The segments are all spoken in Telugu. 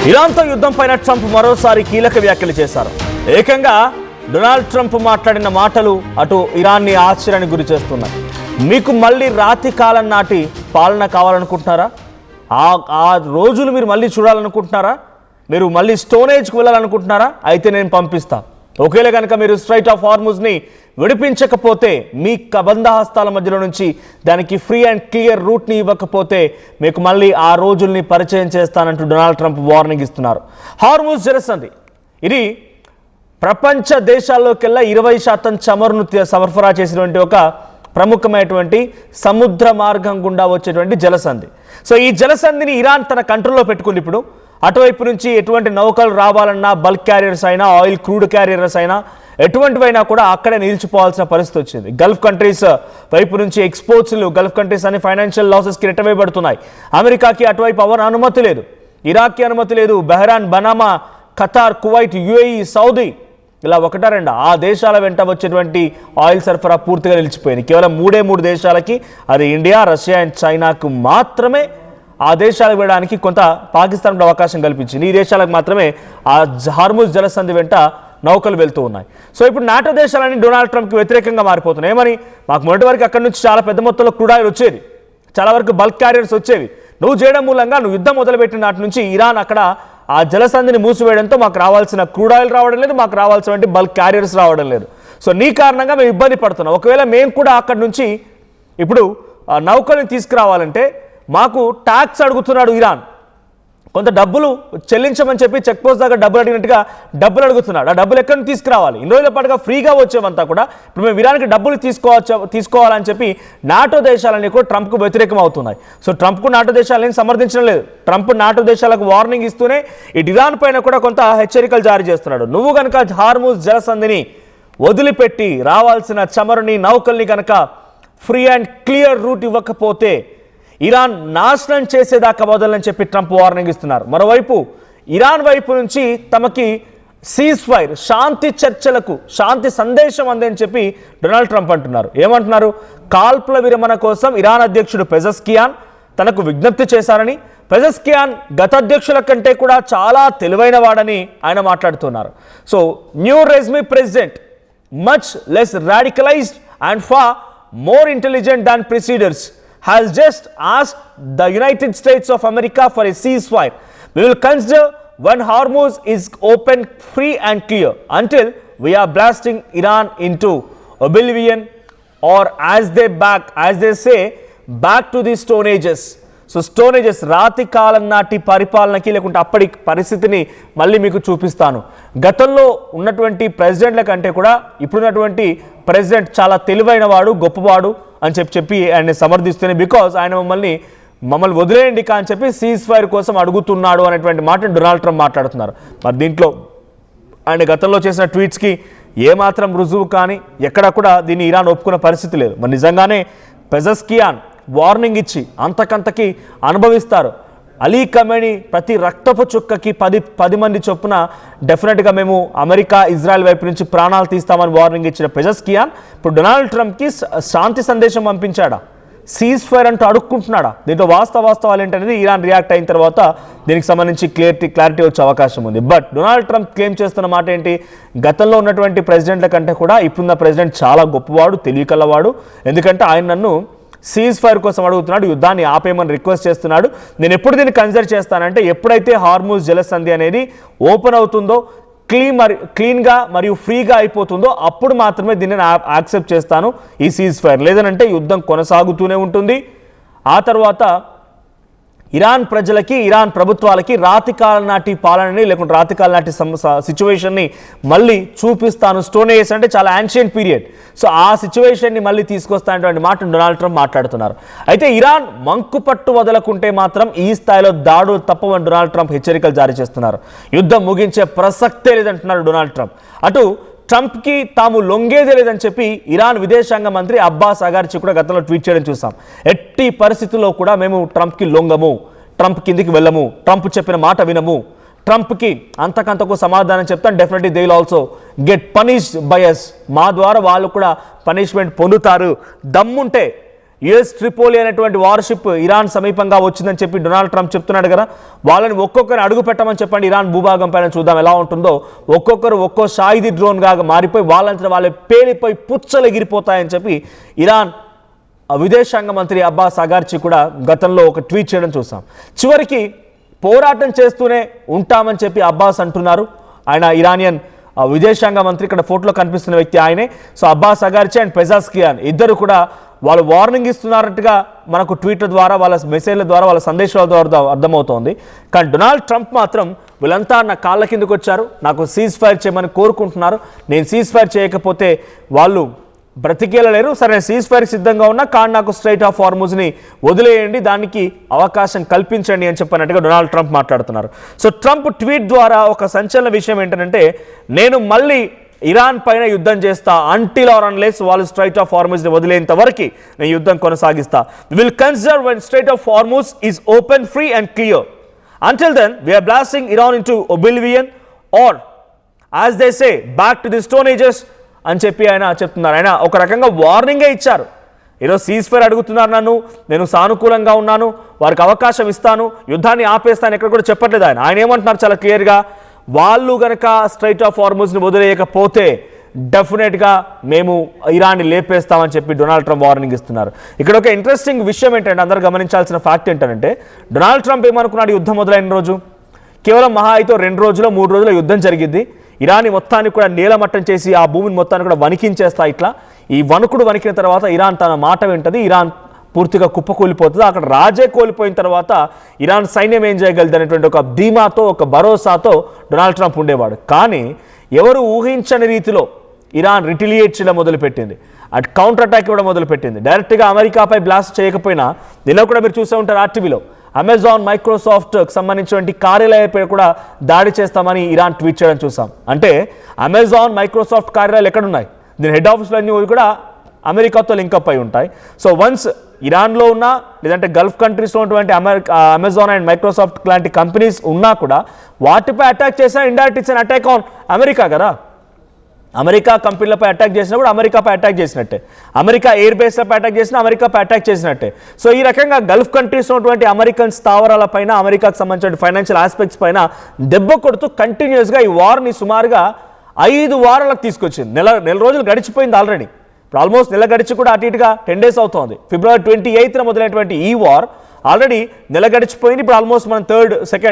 ఇరాన్తో యుద్ధం పైన ట్రంప్ మరోసారి కీలక వ్యాఖ్యలు చేశారు. ఏకంగా డొనాల్డ్ ట్రంప్ మాట్లాడిన మాటలు అటు ఇరాన్ని ఆశ్చర్యానికి గురి చేస్తున్నాయి. మీకు మళ్ళీ రాతి కాలం నాటి పాలన కావాలనుకుంటున్నారా? ఆ రోజులు మీరు మళ్ళీ చూడాలనుకుంటున్నారా? మీరు మళ్ళీ స్టోన్ ఏజ్కి వెళ్ళాలనుకుంటున్నారా? అయితే నేను పంపిస్తా. ఒకేలా కనుక మీరు స్ట్రైట్ ఆఫ్ హార్ముజ్ని విడిపించకపోతే, మీ కబంధహస్తాల మధ్యలో నుంచి దానికి ఫ్రీ అండ్ క్లియర్ రూట్ని ఇవ్వకపోతే మీకు మళ్ళీ ఆ రోజుల్ని పరిచయం చేస్తానంటూ డొనాల్డ్ ట్రంప్ వార్నింగ్ ఇస్తున్నారు. హార్ముజ్ జలసంధి ఇది ప్రపంచ దేశాల్లోకెల్లా 20% చమురును సరఫరా చేసినటువంటి ఒక ప్రముఖమైనటువంటి సముద్ర మార్గం గుండా వచ్చేటువంటి జలసంధి. సో ఈ జలసంధిని ఇరాన్ తన కంట్రోల్లో పెట్టుకుంది. ఇప్పుడు అటువైపు నుంచి ఎటువంటి నౌకలు రావాలన్నా, బల్క్ క్యారియర్స్ అయినా, ఆయిల్ క్రూడ్ క్యారియర్స్ అయినా, ఎటువంటివైనా కూడా అక్కడే నిలిచిపోవాల్సిన పరిస్థితి వచ్చింది. గల్ఫ్ కంట్రీస్ వైపు నుంచి ఎక్స్పోర్ట్స్లు, గల్ఫ్ కంట్రీస్ అని ఫైనాన్షియల్ లాసెస్కి నెట్టవేయబడుతున్నాయి. అమెరికాకి అటువైపు అనుమతి లేదు, ఇరాక్కి అనుమతి లేదు, బహ్రాన్, బనామా, ఖతార్, కువైట్, యుఏఈ, సౌదీ, ఇలా ఒకటా రెండా ఆ దేశాల వెంట వచ్చేటువంటి ఆయిల్ సరఫరా పూర్తిగా నిలిచిపోయింది. కేవలం మూడు దేశాలకి, అది ఇండియా, రష్యా అండ్ చైనాకు మాత్రమే ఆ దేశాలకు వెళ్ళడానికి కొంత పాకిస్తాన్ అవకాశం కల్పించింది. ఈ దేశాలకు మాత్రమే ఆ హార్ముజ్ జలసంధి వెంట నౌకలు వెళ్తూ ఉన్నాయి. సో ఇప్పుడు నాటో దేశాలని డొనాల్డ్ ట్రంప్కి వ్యతిరేకంగా మారిపోతున్నాయి. ఏమని? మాకు మొదటి వరకు అక్కడి నుంచి చాలా పెద్ద మొత్తంలో క్రూడ్ ఆయిల్ వచ్చేది, చాలా వరకు బల్క్ క్యారియర్స్ వచ్చేవి. నువ్వు చేయడం మూలంగా, నువ్వు యుద్ధం మొదలుపెట్టిన నాటి నుంచి ఇరాన్ అక్కడ ఆ జలసంధిని మూసివేయడంతో మాకు రావాల్సిన క్రూడ్ ఆయిల్ రావడం లేదు, మాకు రావాల్సినటువంటి బల్క్ క్యారియర్స్ రావడం లేదు. సో నీ కారణంగా మేము ఇబ్బంది పడుతున్నాం. ఒకవేళ మేము కూడా అక్కడి నుంచి ఇప్పుడు నౌకల్ని తీసుకురావాలంటే మాకు ట్యాక్స్ అడుగుతున్నాడు ఇరాన్. కొంత డబ్బులు చెల్లించమని చెప్పి చెక్ పోస్ట్ దగ్గర డబ్బులు అడిగినట్టుగా డబ్బులు అడుగుతున్నాడు. ఆ డబ్బులు ఎక్కడి నుంచి తీసుకురావాలి? ఇన్ని రోజుల పాటుగా ఫ్రీగా వచ్చేవంతా కూడా ఇప్పుడు మేము ఇరాన్కి డబ్బులు తీసుకోవాలని చెప్పి నాటో దేశాలన్నీ కూడా ట్రంప్కు వ్యతిరేకం అవుతున్నాయి. సో ట్రంప్కు నాటో దేశాలని సమర్థించడం లేదు. ట్రంప్ నాటో దేశాలకు వార్నింగ్ ఇస్తూనే ఇటు ఇరాన్ పైన కూడా కొంత హెచ్చరికలు జారీ చేస్తున్నాడు. నువ్వు కనుక హార్ముజ్ జలసంధిని వదిలిపెట్టి రావాల్సిన చమురుని, నౌకల్ని కనుక ఫ్రీ అండ్ క్లియర్ రూట్ ఇవ్వకపోతే ఇరాన్ నాశనం చేసేదాకా వదలని చెప్పి ట్రంప్ వార్నింగ్ ఇస్తున్నారు. మరోవైపు ఇరాన్ వైపు నుంచి తమకి సీజ్ ఫైర్, శాంతి చర్చలకు శాంతి సందేశం అందని చెప్పి డొనాల్డ్ ట్రంప్ అంటున్నారు. ఏమంటున్నారు? కాల్పుల విరమణ కోసం ఇరాన్ అధ్యక్షుడు పెజెస్కియాన్ తనకు విజ్ఞప్తి చేశారని, పెజెస్కియాన్ గత అధ్యక్షుల కంటే కూడా చాలా తెలివైన వాడని ఆయన మాట్లాడుతున్నారు. So new regime president much less radicalized and far more intelligent than preceders has just asked the United States of America for a ceasefire. We will consider when Hormuz is open, free and clear until we are blasting Iran into oblivion, or as they say, back to the Stone Ages. So stone ages, రాతి కాలం నాటి పరిపాలనకి, లేకుంటే అప్పటి పరిస్థితిని మళ్ళీ మీకు చూపిస్తాను. గతంలో ఉన్నటువంటి ప్రెసిడెంట్ల కంటే కూడా ఇప్పుడున్నటువంటి ప్రెసిడెంట్ చాలా తెలివైన వాడు, గొప్పవాడు అని చెప్పి ఆయన్ని సమర్థిస్తూనే, బికాజ్ ఆయన మమ్మల్ని వదిలేయండి అని చెప్పి సీజ్ ఫైర్ కోసం అడుగుతున్నాడు అనేటువంటి మాటను డొనాల్డ్ ట్రంప్ మాట్లాడుతున్నారు. మరి దీంట్లో ఆయన గతంలో చేసిన ట్వీట్స్కి ఏమాత్రం రుజువు కానీ ఎక్కడ కూడా దీన్ని ఇరాన్ ఒప్పుకున్న పరిస్థితి లేదు. మరి నిజంగానే పెజెస్కియాన్ వార్నింగ్ ఇచ్చి అంతకంతకి అనుభవిస్తారు. అలీ ఖమేనీ ప్రతి రక్తపు చుక్కకి 10 మంది చొప్పున డెఫినెట్గా మేము అమెరికా, ఇజ్రాయెల్ వైపు నుంచి ప్రాణాలు తీస్తామని వార్నింగ్ ఇచ్చిన పెజెస్కియాన్ ఇప్పుడు డొనాల్డ్ ట్రంప్కి శాంతి సందేశం పంపించాడా? సీజ్ ఫైర్ అంటూ అడుక్కుంటున్నాడా? దీంట్లో వాస్తవాలు ఏంటనేది ఇరాన్ రియాక్ట్ అయిన తర్వాత దీనికి సంబంధించి క్లారిటీ వచ్చే అవకాశం ఉంది. బట్ డొనాల్డ్ ట్రంప్ క్లెయిమ్ చేస్తున్న మాట ఏంటి? గతంలో ఉన్నటువంటి ప్రెసిడెంట్ల కంటే కూడా ఇప్పుడున్న ప్రెసిడెంట్ చాలా గొప్పవాడు, తెలివికల్లవాడు. ఎందుకంటే ఆయన నన్ను సీజ్ ఫైర్ కోసం అడుగుతున్నాడు, యుద్ధాన్ని ఆపేయమని రిక్వెస్ట్ చేస్తున్నాడు. నేను ఎప్పుడు దీన్ని కన్సిడర్ చేస్తానంటే ఎప్పుడైతే హార్ముజ్ జలసంధి అనేది ఓపెన్ అవుతుందో, క్లీన్గా మరియు ఫ్రీగా అయిపోతుందో అప్పుడు మాత్రమే దీన్ని యాక్సెప్ట్ చేస్తాను ఈ సీజ్ ఫైర్. లేదనంటే యుద్ధం కొనసాగుతూనే ఉంటుంది. ఆ తర్వాత ఇరాన్ ప్రజలకి, ఇరాన్ ప్రభుత్వాలకి రాతికాలం నాటి పాలనని, లేకుంటే రాతికాలం నాటి సిచ్యువేషన్ని మళ్ళీ చూపిస్తాను. స్టోన్ ఏజ్ అంటే చాలా యాన్షియంట్ పీరియడ్. సో ఆ సిచ్యువేషన్ని మళ్ళీ తీసుకొస్తానటువంటి మాట డొనాల్డ్ ట్రంప్ మాట్లాడుతున్నారు. అయితే ఇరాన్ మంకు పట్టు వదలకుంటే మాత్రం ఈ స్థాయిలో దాడులు తప్పవని డొనాల్డ్ ట్రంప్ హెచ్చరికలు జారీ చేస్తున్నారు. యుద్ధం ముగించే ప్రసక్తే లేదంటున్నారు డొనాల్డ్ ట్రంప్. అటు ట్రంప్కి తాము లొంగేదే లేదని చెప్పి ఇరాన్ విదేశాంగ మంత్రి అబ్బాస్ అగార్చి కూడా గతంలో ట్వీట్ చేయడం చూసాం. ఎట్టి పరిస్థితుల్లో కూడా మేము ట్రంప్కి లొంగము, ట్రంప్ కిందికి వెళ్ళము, ట్రంప్ చెప్పిన మాట వినము, ట్రంప్కి అంతకంతకు సమాధానం చెప్తాను, definitely they will also get punished by us. మా ద్వారా వాళ్ళు కూడా పనిష్మెంట్ పొందుతారు. దమ్ముంటే యుఎస్ ట్రిపోలి అనేటువంటి వార్షిప్ ఇరాన్ సమీపంగా వచ్చిందని చెప్పి డొనాల్డ్ ట్రంప్ చెప్తున్నాడు కదా, వాళ్ళని ఒక్కొక్కరిని అడుగు పెట్టమని చెప్పండి ఇరాన్ భూభాగం పైన, చూద్దాం ఎలా ఉంటుందో. ఒక్కొక్కరు ఒక్కో షాయిదీ డ్రోన్గా మారిపోయి వాళ్ళంతా వాళ్ళే పేలిపోయి పుచ్చలు ఎగిరిపోతాయని చెప్పి ఇరాన్ విదేశాంగ మంత్రి అబ్బాస్ అగార్చి కూడా గతంలో ఒక ట్వీట్ చేయడం చూసాం. చివరికి పోరాటం చేస్తూనే ఉంటామని చెప్పి అబ్బాస్ అంటున్నారు. ఆయన ఇరానియన్ విదేశాంగ మంత్రి, ఇక్కడ ఫోటోలో కనిపిస్తున్న వ్యక్తి ఆయనే. సో అబ్బాస్ అగార్చి అండ్ పెజాస్కియాన్ ఇద్దరు కూడా వాళ్ళు వార్నింగ్ ఇస్తున్నారట్టుగా మనకు ట్వీట్ల ద్వారా, వాళ్ళ మెసేజ్ల ద్వారా, వాళ్ళ సందేశాల ద్వారా అర్థమవుతోంది. కానీ డొనాల్డ్ ట్రంప్ మాత్రం వీళ్ళంతా నా కాళ్ళ కిందకు వచ్చారు, నాకు సీజ్ ఫైర్ చేయమని కోరుకుంటున్నారు, నేను సీజ్ ఫైర్ చేయకపోతే వాళ్ళు బ్రతికేలలేరు, సరే సీజ్ ఫైర్ సిద్ధంగా ఉన్నా కానీ నాకు స్ట్రైట్ ఆఫ్ హార్మూజ్ని వదిలేయండి, దానికి అవకాశం కల్పించండి అని చెప్పినట్టుగా డొనాల్డ్ ట్రంప్ మాట్లాడుతున్నారు. సో ట్రంప్ ట్వీట్ ద్వారా ఒక సంచలన విషయం ఏంటంటే, నేను మళ్ళీ ఇరాన్ పైన యుద్ధం చేస్తా, అంటిల్ ఆర్ అన్లెస్ వాళ్ళు స్ట్రైట్ ఆఫ్ హార్మూజ్ని వదిలేంత వరకు నేను యుద్ధం కొనసాగిస్తా. Will consider when strait of Hormuz is open, free and clear. Until then we're blasting Iran into oblivion or as they say back to the stone ages అని చెప్పి ఆయన చెప్తున్నారు. ఆయన ఒక రకంగా వార్నింగే ఇచ్చారు. ఈరోజు సీజ్ ఫైర్ అడుగుతున్నారు నన్ను, నేను సానుకూలంగా ఉన్నాను, వారికి అవకాశం ఇస్తాను, యుద్ధాన్ని ఆపేస్తాను, ఎక్కడ కూడా చెప్పట్లేదు ఆయన. ఆయన ఏమంటున్నారు చాలా క్లియర్గా, వాళ్ళు గనక స్ట్రైట్ ఆఫ్ హార్మూజ్ని వదిలేయకపోతే డెఫినెట్గా మేము ఇరాన్ని లేపేస్తామని చెప్పి డొనాల్డ్ ట్రంప్ వార్నింగ్ ఇస్తున్నారు. ఇక్కడ ఒక ఇంట్రెస్టింగ్ విషయం ఏంటంటే, అందరూ గమనించాల్సిన ఫ్యాక్ట్ ఏంటంటే, డొనాల్డ్ ట్రంప్ ఏమనుకున్నాడు యుద్ధం మొదలైన రోజు? కేవలం మహా అయితే 2 రోజులు 3 రోజుల యుద్ధం జరిగింది, ఇరాన్ మొత్తాన్ని కూడా నేలమట్టం చేసి ఆ భూమిని మొత్తాన్ని కూడా వణికించేస్తా. ఇట్లా ఈ వణుకుడు వణికిన తర్వాత ఇరాన్ తన మాట వింటది, ఇరాన్ పూర్తిగా కుప్పకూలిపోతుంది. అక్కడ రాజే కోల్పోయిన తర్వాత ఇరాన్ సైన్యం ఏం చేయగలదు అనేటువంటి ఒక ధీమాతో, ఒక భరోసాతో డొనాల్డ్ ట్రంప్ ఉండేవాడు. కానీ ఎవరు ఊహించని రీతిలో ఇరాన్ రిటిలియేట్ చేయడం మొదలుపెట్టింది, అటు కౌంటర్ అటాక్ ఇవ్వడం మొదలుపెట్టింది. డైరెక్ట్గా అమెరికాపై బ్లాస్ట్ చేయకపోయినా, నిన్న కూడా మీరు చూసే ఉంటారు ఆర్టీవీలో, అమెజాన్ మైక్రోసాఫ్ట్కి సంబంధించినటువంటి కార్యాలయాలపై కూడా దాడి చేస్తామని ఇరాన్ ట్వీట్ చేయడం చూసాం. అంటే అమెజాన్ మైక్రోసాఫ్ట్ కార్యాలయాలు ఎక్కడున్నాయి? దీని హెడ్ ఆఫీసులు అన్నీ కూడా అమెరికాతో లింకప్ అయి ఉంటాయి. సో వన్స్ ఇరాన్లో ఉన్నా, లేదంటే గల్ఫ్ కంట్రీస్లో ఉన్నటువంటి అమెజాన్ అండ్ మైక్రోసాఫ్ట్ లాంటి కంపెనీస్ ఉన్నా కూడా వాటిపై అటాక్ చేసినా indirect it's an attack on America కదా. అమెరికా కంపెనీలపై అటాక్ చేసినప్పుడు అమెరికాపై అటాక్ చేసినట్టే, అమెరికా ఎయిర్ బేస్లపై అటాక్ చేసినా అమెరికాపై అటాక్ చేసినట్టే. సో ఈ రకంగా గల్ఫ్ కంట్రీస్ ఉన్నటువంటి అమెరికన్ స్థావరాల పైన, అమెరికాకు సంబంధించిన ఫైనాన్షియల్ ఆస్పెక్ట్స్ పైన దెబ్బ కొడుతూ కంటిన్యూస్గా ఈ వార్ని సుమారుగా 5 వారాలకు తీసుకొచ్చింది. నెల రోజులు గడిచిపోయింది ఆల్రెడీ. ఇప్పుడు ఆల్మోస్ట్ నెల గడిచి కూడా అటు ఇటుగా 10 days అవుతోంది. ఫిబ్రవరి 28న మొదలైనటువంటి ఈ వార్ ఆల్రెడీ నెల గడిచిపోయింది. ఇప్పుడు ఆల్మోస్ట్ మనం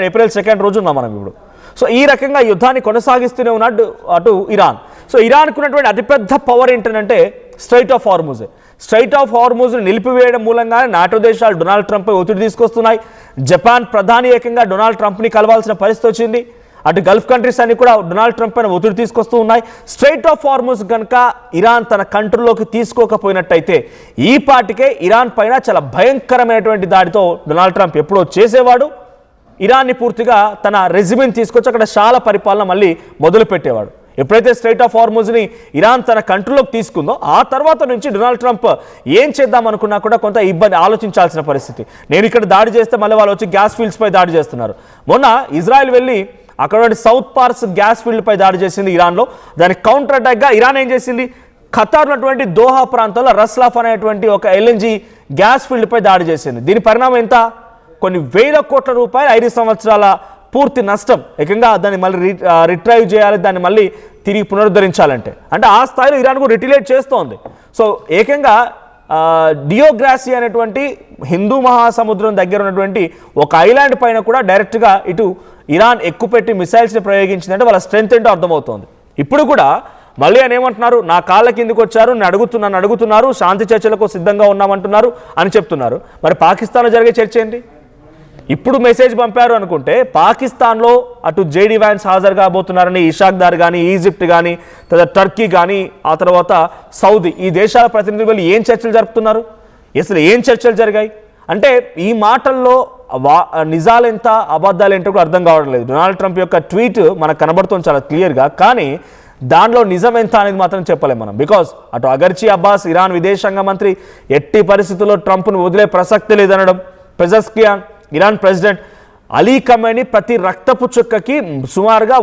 ఏప్రిల్ 2nd రోజు ఉన్నాం మనం ఇప్పుడు. సో ఈ రకంగా యుద్ధాన్ని కొనసాగిస్తూనే ఉన్నాడు అటు ఇరాన్. సో ఇరాన్కు ఉన్నటువంటి అతిపెద్ద పవర్ ఏంటంటే strait of Hormuz. Strait of హార్మూజ్ను నిలిపివేయడం మూలంగానే నాటో దేశాలు డొనాల్డ్ ట్రంప్పై ఒత్తిడి తీసుకొస్తున్నాయి. జపాన్ ప్రధాని ఏకంగా డొనాల్డ్ ట్రంప్ని కలవాల్సిన పరిస్థితి వచ్చింది. అటు గల్ఫ్ కంట్రీస్ అన్ని కూడా డొనాల్డ్ ట్రంప్ పైన ఒత్తిడి తీసుకొస్తూ ఉన్నాయి. స్ట్రైట్ ఆఫ్ హార్మూజ్ కనుక ఇరాన్ తన కంట్రోల్లోకి తీసుకోకపోయినట్టయితే ఈ పాటికే ఇరాన్ పైన చాలా భయంకరమైనటువంటి దాడితో డొనాల్డ్ ట్రంప్ ఎప్పుడో చేసేవాడు. ఇరాన్ని పూర్తిగా తన రెజిమెంట్ తీసుకొచ్చి అక్కడ శాల పరిపాలన మళ్ళీ మొదలు పెట్టేవాడు. ఎప్పుడైతే స్ట్రైట్ ఆఫ్ హార్మూజ్ని ఇరాన్ తన కంట్రోల్లోకి తీసుకుందో ఆ తర్వాత నుంచి డొనాల్డ్ ట్రంప్ ఏం చేద్దాం అనుకున్నా కూడా కొంత ఇబ్బంది ఆలోచించాల్సిన పరిస్థితి. నేను ఇక్కడ దాడి చేస్తే మళ్ళీ వాళ్ళు వచ్చి గ్యాస్ ఫీల్డ్స్పై దాడి చేస్తున్నారు. మొన్న ఇజ్రాయెల్ వెళ్ళి అక్కడ సౌత్ పార్స్ గ్యాస్ ఫీల్డ్పై దాడి చేసింది ఇరాన్లో. దానికి కౌంటర్ అటాక్గా ఇరాన్ ఏం చేసింది, ఖతార్ ఉన్నటువంటి దోహా ప్రాంతంలో రస్లాఫ్ అనేటువంటి ఒక LNG గ్యాస్ ఫీల్డ్పై దాడి చేసింది. దీని పరిణామం ఎంత? కొన్ని వేల కోట్ల రూపాయలు, 5 సంవత్సరాల పూర్తి నష్టం. ఏకంగా దాన్ని మళ్ళీ రిట్రైవ్ చేయాలి, దాన్ని మళ్ళీ తిరిగి పునరుద్ధరించాలంటే. అంటే ఆ స్థాయిలో ఇరాన్ కూడా రిటిలేట్ చేస్తోంది. సో ఏకంగా డియోగ్రాసి అనేటువంటి హిందూ మహాసముద్రం దగ్గర ఉన్నటువంటి ఒక ఐలాండ్ పైన కూడా డైరెక్ట్గా ఇటు ఇరాన్ ఎక్కుపెట్టి మిసైల్స్ని ప్రయోగించిందంటే వాళ్ళ స్ట్రెంత్ ఏంటో అర్థమవుతోంది. ఇప్పుడు కూడా మళ్ళీ ఆయన ఏమంటున్నారు, నా కాళ్ళ కిందకు వచ్చారు, నేను అడుగుతున్నారు, శాంతి చర్చలకు సిద్ధంగా ఉన్నామంటున్నారు అని చెప్తున్నారు. మరి పాకిస్తాన్లో జరిగే చర్చ ఏంటి? ఇప్పుడు మెసేజ్ పంపారు అనుకుంటే పాకిస్తాన్లో అటు JD Vance హాజరు కాబోతున్నారని ఇషాక్ దార్ కానీ, ఈజిప్ట్ కానీ, తర్వాత టర్కీ కానీ, ఆ తర్వాత సౌదీ, ఈ దేశాల ప్రతినిధులు ఏం చర్చలు జరుపుతున్నారు? అసలు ఏం చర్చలు జరిగాయి అంటే ఈ మాటల్లో నిజాలెంత అబద్ధాలేంటో కూడా అర్థం కావడం లేదు. డొనాల్డ్ ట్రంప్ యొక్క ట్వీట్ మనకు కనబడుతుంది చాలా క్లియర్గా, కానీ దానిలో నిజం ఎంత అనేది మాత్రం చెప్పలేం మనం. బికాజ్ అటు అగర్చి అబ్బాస్ ఇరాన్ విదేశాంగ మంత్రి ఎట్టి పరిస్థితుల్లో ట్రంప్ను వదిలే ప్రసక్తి లేదనడం, పెజెస్కియాన్ ఇరాన్ ప్రెసిడెంట్, అలీ ఖమేనీ ప్రతి రక్తపు చుక్కకి సుమారుగా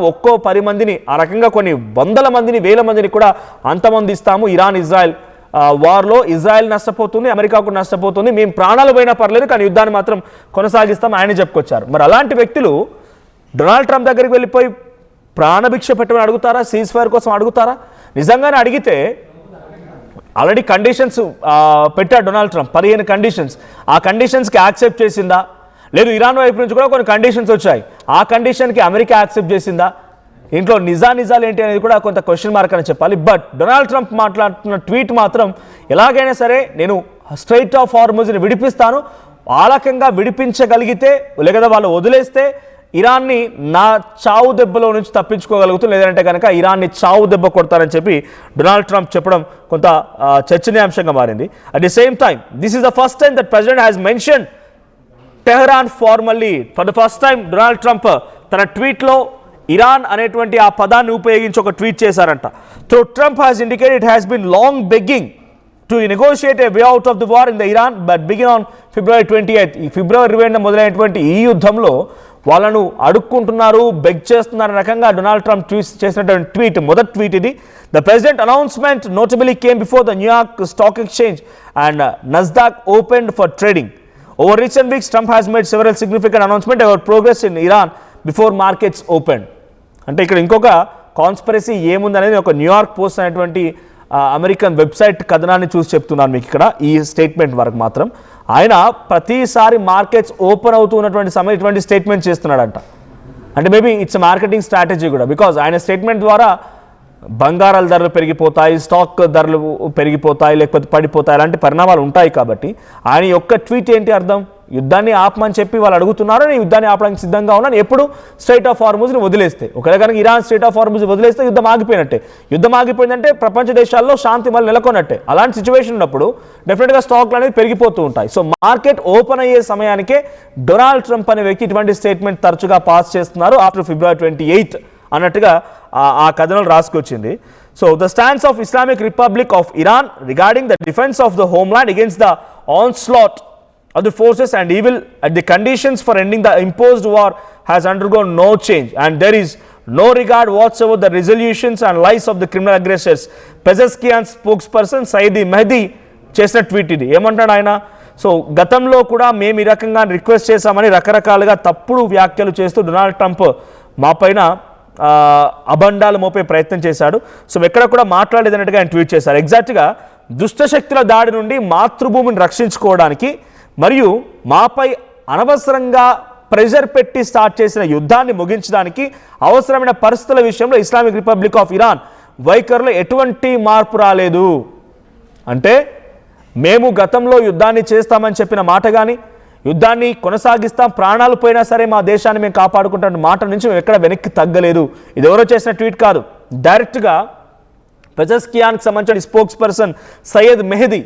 10 మందిని, ఆ రకంగా కొన్ని 100 మందిని 1000 మందిని కూడా అంతమందిస్తాము ఇరాన్ ఇజ్రాయెల్ వార్లో ఇజ్రాయెల్ నష్టపోతుంది, అమెరికాకు నష్టపోతుంది, మేము ప్రాణాలు పోయినా పర్లేదు కానీ యుద్ధాన్ని మాత్రం కొనసాగిస్తాం ఆయన చెప్పుకొచ్చారు. మరి అలాంటి వ్యక్తులు డొనాల్డ్ ట్రంప్ దగ్గరికి వెళ్ళిపోయి ప్రాణభిక్ష పెట్టమని అడుగుతారా? సీజ్ ఫైర్ కోసం అడుగుతారా? నిజంగానే అడిగితే ఆల్రెడీ కండిషన్స్ పెట్టాడు డొనాల్డ్ ట్రంప్, 15 కండిషన్స్. ఆ కండిషన్స్కి యాక్సెప్ట్ చేసిందా? లేదు ఇరాన్ వైపు నుంచి కూడా కొన్ని కండిషన్స్ వచ్చాయి, ఆ కండిషన్కి అమెరికా యాక్సెప్ట్ చేసిందా? ఇంట్లో నిజాలు ఏంటి అనేది కూడా కొంత క్వశ్చన్ మార్క్ అని చెప్పాలి. బట్ డొనాల్డ్ ట్రంప్ మాట్లాడుతున్న ట్వీట్ మాత్రం ఎలాగైనా సరే నేను స్ట్రైట్ ఆఫ్ హార్ముజ్ని విడిపిస్తాను, ఆలకంగా విడిపించగలిగితే లేదా వాళ్ళు వదిలేస్తే ఇరాన్ని నా చావు దెబ్బలో నుంచి తప్పించుకోగలుగుతుంది, లేదంటే కనుక ఇరాన్ని చావు దెబ్బ కొడతారని చెప్పి డొనాల్డ్ ట్రంప్ చెప్పడం కొంత చర్చనీయాంశంగా మారింది. At the same time this is the first time that president has mention Tehran formally. For the first time Donald Trump తన ట్వీట్లో ఇరాన్ అనేటువంటి ఆ పదాన్ని ఉపయోగించి ఒక ట్వీట్ చేశారంట. So Trump has indicated it has been long begging to negotiate a way out of the war in the Iran but begin on February 28. ఈ ఫిబ్రవరి 20 మొదలైనటువంటి ఈ యుద్ధంలో వాళ్ళను అడుక్కుంటున్నారు, బెగ్ చేస్తున్నారు రకంగా డొనాల్డ్ ట్రంప్ చేసినటువంటి ట్వీట్, మొదటి ట్వీట్ ఇది. The president announcement notably came before the New York stock exchange and Nasdaq opened for trading. Over recent weeks, Trump has made several significant announcements about progress in Iran before markets opened. అంటే ఇక్కడ ఇంకొక కాన్స్పిరసీ ఏముందనేది ఒక న్యూయార్క్ పోస్ట్ అనేటువంటి అమెరికన్ వెబ్సైట్ కథనాన్ని చూసి చెప్తున్నాను మీకు. ఇక్కడ ఈ స్టేట్మెంట్ వరకు మాత్రం ఆయన ప్రతిసారి మార్కెట్స్ ఓపెన్ అవుతున్నటువంటి సమయం ఇటువంటి స్టేట్మెంట్ చేస్తున్నాడంట. అంటే మేబీ ఇట్స్ మార్కెటింగ్ స్ట్రాటజీ కూడా, బికాజ్ ఆయన స్టేట్మెంట్ ద్వారా బంగారాల ధరలు పెరిగిపోతాయి, స్టాక్ ధరలు పెరిగిపోతాయి, లేకపోతే పడిపోతాయి, అలాంటి పరిణామాలు ఉంటాయి. కాబట్టి ఆయన యొక్క ట్వీట్ ఏంటి అర్థం? యుద్ధాన్ని ఆపమని చెప్పి వాళ్ళు అడుగుతున్నారు, నేను యుద్ధాన్ని ఆపడానికి సిద్ధంగా ఉన్నాను ఎప్పుడు స్ట్రైట్ ఆఫ్ హార్ముజ్ని వదిలేస్తే. ఒకవేళ కనుక ఇరాన్ స్ట్రైట్ ఆఫ్ హార్ముజ్ వదిలేస్తే యుద్ధం ఆగిపోయినట్టే. యుద్ధం ఆగిపోయిందంటే ప్రపంచ దేశాల్లో శాంతి మళ్ళీ నెలకొన్నట్టే. అలాంటి సిచ్యువేషన్ ఉన్నప్పుడు డెఫినెట్గా స్టాక్లు అనేది పెరిగిపోతూ ఉంటాయి. సో మార్కెట్ ఓపెన్ అయ్యే సమయానికే డొనాల్డ్ ట్రంప్ అనే వ్యక్తి ఇటువంటి స్టేట్మెంట్ తరచుగా పాస్ చేస్తున్నారు ఆఫ్టర్ February 28 అన్నట్టుగా ఆ కథనం రాసుకొచ్చింది. So the stands of Islamic republic of Iran regarding the defence of the homeland against the onslaught of the forces and evil at the conditions for ending the imposed war has undergone no change and there is no regard whatsoever the resolutions and lies of the criminal aggressors. Pezeshkian spokesperson Saeed Mehdi చేసిన ట్వీట్ ఇది. ఏమంటాడు ఆయన? సో గతంలో కూడా మేము ఈ రకంగా రిక్వెస్ట్ చేశామని రకరకాలుగా తప్పుడు వ్యాఖ్యలు చేస్తూ డొనాల్డ్ ట్రంప్ మా పైన అబండాలు మోపే ప్రయత్నం చేశాడు. సో ఎక్కడ కూడా మాట్లాడేది అన్నట్టుగా ఆయన ట్వీట్ చేశారు. ఎగ్జాక్ట్గా దుష్టశక్తుల దాడి నుండి మాతృభూమిని రక్షించుకోవడానికి మరియు మాపై అనవసరంగా ప్రెషర్ పెట్టి స్టార్ట్ చేసిన యుద్ధాన్ని ముగించడానికి అవసరమైన పరిస్థితుల విషయంలో ఇస్లామిక్ రిపబ్లిక్ ఆఫ్ ఇరాన్ వైఖరిలో ఎటువంటి మార్పు రాలేదు. అంటే మేము గతంలో యుద్ధాన్ని చేస్తామని చెప్పిన మాట కానీ, యుద్ధాన్ని కొనసాగిస్తాం, ప్రాణాలు పోయినా సరే మా దేశాన్ని మేము కాపాడుకుంటున్న మాట నుంచి మేము ఎక్కడ వెనక్కి తగ్గలేదు. ఇది ఎవరో చేసిన ట్వీట్ కాదు, డైరెక్ట్గా పెజెస్కియాన్కి సంబంధించిన స్పోక్స్ పర్సన్ సయ్యద్ మెహదీ,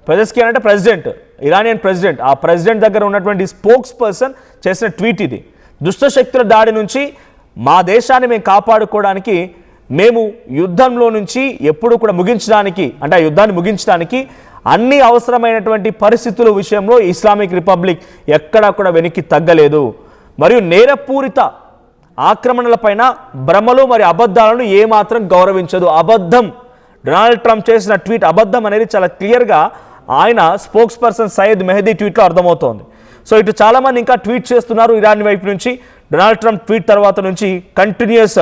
పెజెస్కియాన్ అంటే ప్రెసిడెంట్, ఇరానియన్ ప్రెసిడెంట్, ఆ ప్రెసిడెంట్ దగ్గర ఉన్నటువంటి స్పోక్స్ పర్సన్ చేసిన ట్వీట్ ఇది. దుష్టశక్తుల దాడి నుంచి మా దేశాన్ని మేము కాపాడుకోవడానికి మేము యుద్ధంలో నుంచి ఎప్పుడు కూడా ముగించడానికి, అంటే ఆ యుద్ధాన్ని ముగించడానికి అన్ని అవసరమైనటువంటి పరిస్థితుల విషయంలో ఇస్లామిక్ రిపబ్లిక్ ఎక్కడా కూడా వెనక్కి తగ్గలేదు. మరియు నేరపూరిత ఆక్రమణలపైన భ్రమలు మరియు అబద్ధాలను ఏమాత్రం గౌరవించదు. అబద్ధం, డొనాల్డ్ ట్రంప్ చేసిన ట్వీట్ అబద్ధం అనేది చాలా క్లియర్గా ఆయన స్పోక్స్ పర్సన్ సయ్యద్ మెహదీ ట్వీట్లో అర్థమవుతోంది. సో ఇటు చాలామంది ఇంకా ట్వీట్ చేస్తున్నారు ఇరాన్ వైపు నుంచి. డొనాల్డ్ ట్రంప్ ట్వీట్ తర్వాత నుంచి కంటిన్యూస్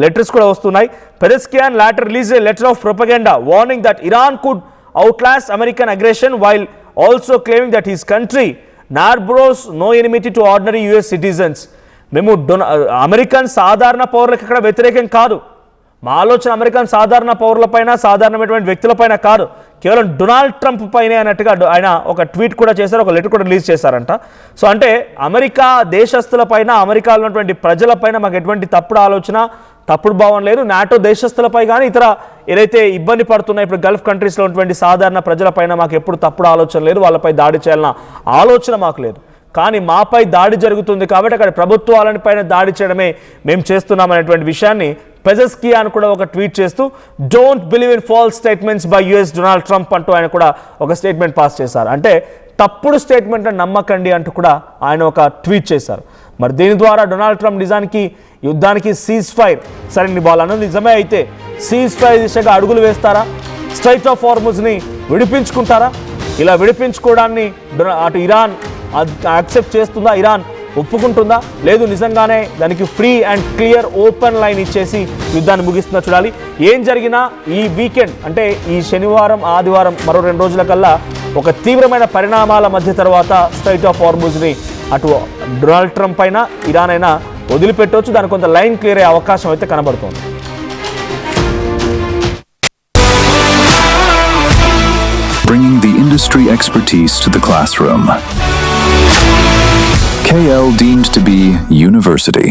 లెటర్స్ కూడా వస్తున్నాయి. పెజెస్కియాన్ later released a letter of propaganda warning that Iran could outlast American aggression while also claiming that his country narbors no enmity to ordinary US citizens. మేము అమెరికన్ సాధారణ పౌరులకు ఇక్కడ వ్యతిరేకం కాదు, మా ఆలోచన అమెరికన్ సాధారణ పౌరులపైన, సాధారణమైనటువంటి వ్యక్తులపైన కాదు, కేవలం డొనాల్డ్ ట్రంప్ పైనే అన్నట్టుగా ఆయన ఒక ట్వీట్ కూడా చేశారు, ఒక లెటర్ కూడా రిలీజ్ చేశారంట. సో అంటే అమెరికా దేశస్తులపైన, అమెరికాలో ఉన్నటువంటి ప్రజలపైన మాకు ఎటువంటి తప్పుడు ఆలోచన, తప్పుడు భావం లేదు. నాటో దేశస్తులపై కానీ ఇతర ఏదైతే ఇబ్బంది పడుతున్నాయి ఇప్పుడు గల్ఫ్ కంట్రీస్లో ఉన్నటువంటి సాధారణ ప్రజలపైన మాకు ఎప్పుడు తప్పుడు ఆలోచన లేదు, వాళ్ళపై దాడి చేయాలన్న ఆలోచన మాకు లేదు. కానీ మాపై దాడి జరుగుతుంది కాబట్టి అక్కడ ప్రభుత్వాలని పైన దాడి చేయడమే మేము చేస్తున్నామనేటువంటి విషయాన్ని పెజెస్కియాన్ కూడా ఒక ట్వీట్ చేస్తూ don't believe in false statements by US Donald Trump అంటూ ఆయన కూడా ఒక స్టేట్మెంట్ పాస్ చేశారు. అంటే తప్పుడు స్టేట్మెంట్ నమ్మకండి అంటూ కూడా ఆయన ఒక ట్వీట్ చేశారు. మరి దీని ద్వారా డొనాల్డ్ ట్రంప్ నిజానికి యుద్ధానికి సీజ్ ఫైర్, సరే వాళ్ళు అన్నది నిజమే అయితే సీజ్ ఫైర్ దిశగా అడుగులు వేస్తారా? స్ట్రైట్ ఆఫ్ హార్ముజ్ని విడిపించుకుంటారా? ఇలా విడిపించుకోవడాన్ని అటు ఇరాన్ యాక్సెప్ట్ చేస్తుందా? ఇరాన్ ఒప్పుకుంటుందా? లేదు నిజంగానే దానికి free and clear open line ఇచ్చేసి యుద్ధాన్ని ముగిస్తుందా? చూడాలి. ఏం జరిగినా ఈ వీకెండ్ అంటే ఈ శనివారం ఆదివారం మరో 2 రోజుల కల్లా ఒక తీవ్రమైన పరిణామాల మధ్య తర్వాత స్ట్రైట్ ఆఫ్ హార్ముజ్ని అటు డొనాల్డ్ ట్రంప్ అయినా ఇరాన్ అయినా వదిలిపెట్టవచ్చు. దానికి కొంత లైన్ క్లియర్ అయ్యే అవకాశం అయితే కనబడుతోంది. Bringing the industry expertise to the classroom. KL deemed to be university.